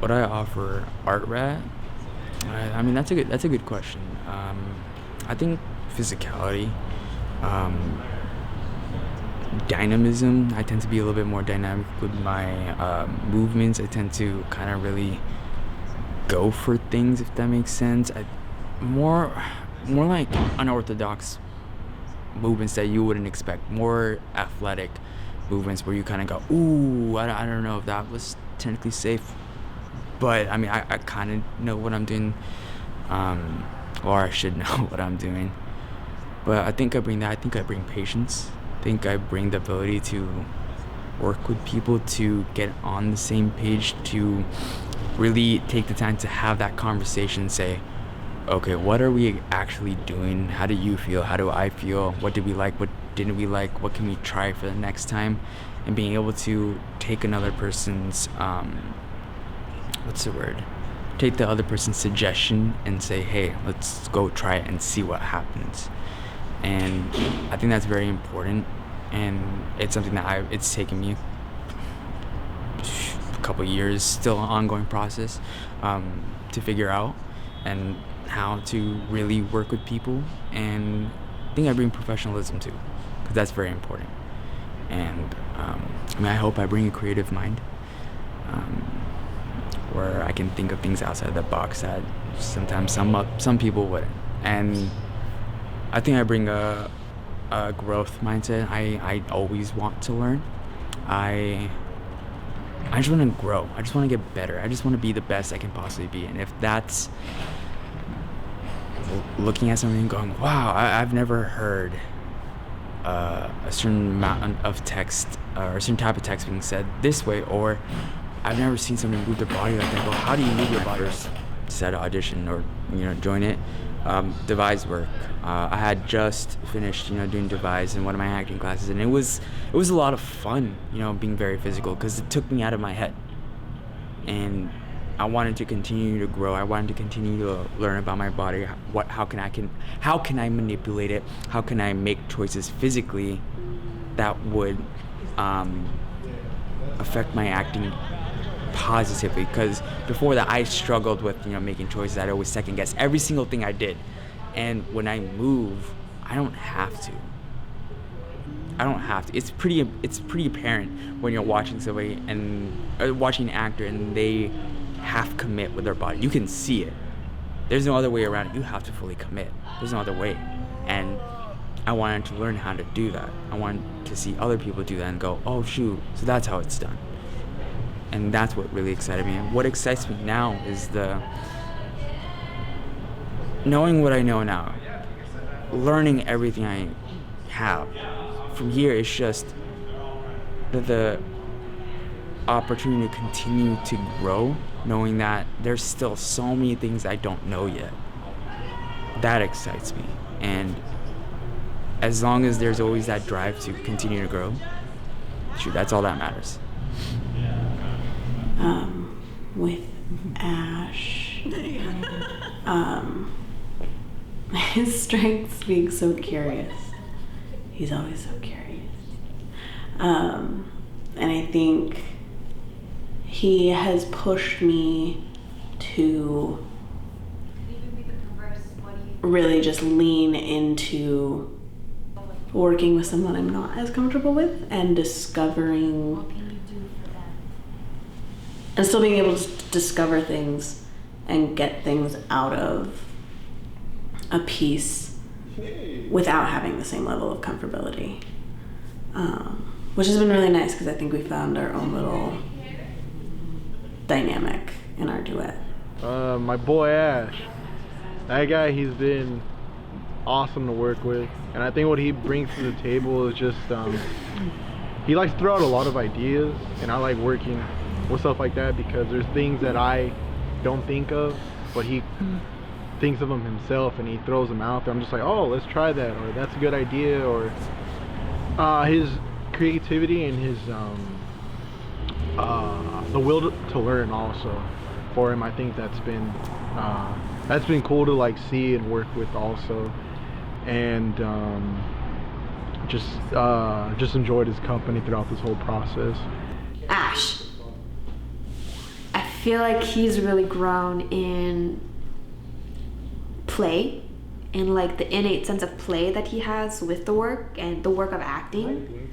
What I offer art rat? I mean, that's a good question. I think physicality, um, dynamism. I tend to be a little bit more dynamic with my movements. I tend to kind of really go for things, if that makes sense. More more like unorthodox movements that you wouldn't expect. More athletic movements where you kind of go, ooh, I don't know if that was technically safe, but I mean, I kind of know what I'm doing, or I should know what I'm doing. But I think I bring that. I think I bring patience. I think I bring the ability to work with people, to get on the same page, to really take the time to have that conversation, say, okay, what are we actually doing? How do you feel? How do I feel? What did we like? What didn't we like? What can we try for the next time? And being able to take another person's, take the other person's suggestion and say, hey, let's go try it and see what happens. And I think that's very important. And it's something that it's taken me a couple years, still an ongoing process, to figure out, and how to really work with people. And I think I bring professionalism too, because that's very important. And I mean, I hope I bring a creative mind, where I can think of things outside the box that sometimes some people wouldn't. And I think I bring a growth mindset. I always want to learn. I just want to grow. I just want to get better. I just want to be the best I can possibly be. And if that's looking at something and going, wow, I've never heard a certain amount of text or a certain type of text being said this way, or I've never seen someone move their body like that. Well, how do you move your body? Set audition or join it. Devise work. I had just finished doing Devise in one of my acting classes, and it was a lot of fun, being very physical, because it took me out of my head, and I wanted to continue to grow. I wanted to continue to learn about my body. How can I manipulate it? How can I make choices physically that would affect my acting positively? Because before that, I struggled with making choices. I'd always second guess every single thing I did, and when I move, I don't have to. It's pretty apparent when you're watching somebody and watching an actor and they half commit with their body. You can see it. There's no other way around it. You have to fully commit. There's no other way. And I wanted to learn how to do that. I wanted to see other people do that and go, oh shoot, so that's how it's done. And that's what really excited me. And what excites me now is knowing what I know now, learning everything I have. From here, it's just the opportunity to continue to grow, knowing that there's still so many things I don't know yet. That excites me. And as long as there's always that drive to continue to grow, shoot, that's all that matters. With Ash, his strengths being so curious. He's always so curious. And I think he has pushed me to really just lean into working with someone I'm not as comfortable with, and discovering and still being able to discover things and get things out of a piece without having the same level of comfortability, which has been really nice, because I think we found our own little dynamic in our duet. My boy Ash, that guy, he's been awesome to work with, and I think what he brings to the table is just he likes to throw out a lot of ideas, and I like working with stuff like that, because there's things that I don't think of, but he thinks of them himself and he throws them out there. I'm just like, oh, let's try that, or that's a good idea. Or his creativity and his the will to learn also for him. I think that's been cool to like see and work with also, and just enjoyed his company throughout this whole process. Ash, I feel like he's really grown in play, and like the innate sense of play that he has with the work and the work of acting.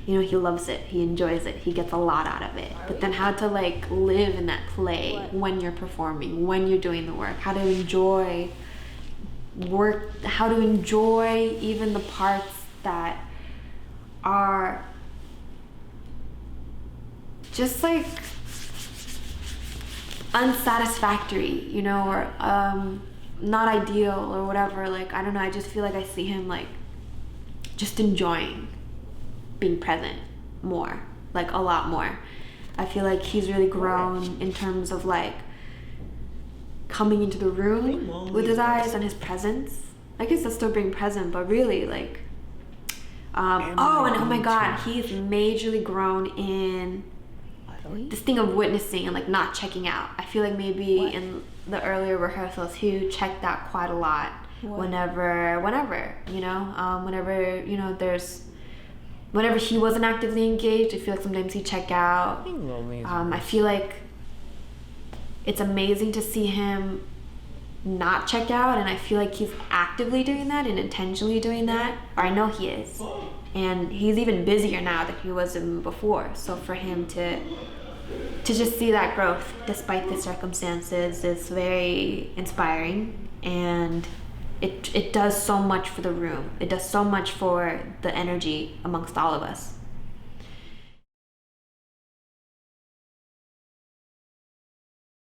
You know, he loves it, he enjoys it, he gets a lot out of it. But then how to like live in that play when you're performing, when you're doing the work, how to enjoy work, how to enjoy even the parts that are just like unsatisfactory, you know, or not ideal or whatever. Like, I don't know, I just feel like I see him like just enjoying being present more, like a lot more. I feel like he's really grown in terms of like coming into the room with his eyes and his presence. I guess that's still being present, but really like and oh my god, he's majorly grown in this thing of witnessing and like not checking out. I feel like maybe in the earlier rehearsals he checked out quite a lot. Whenever you know, whenever he wasn't actively engaged, I feel like sometimes he'd check out. I feel like it's amazing to see him not check out, and I feel like he's actively doing that and intentionally doing that, or I know he is, and he's even busier now than he was before. So for him to just see that growth despite the circumstances is very inspiring, and it does so much for the room. It does so much for the energy amongst all of us.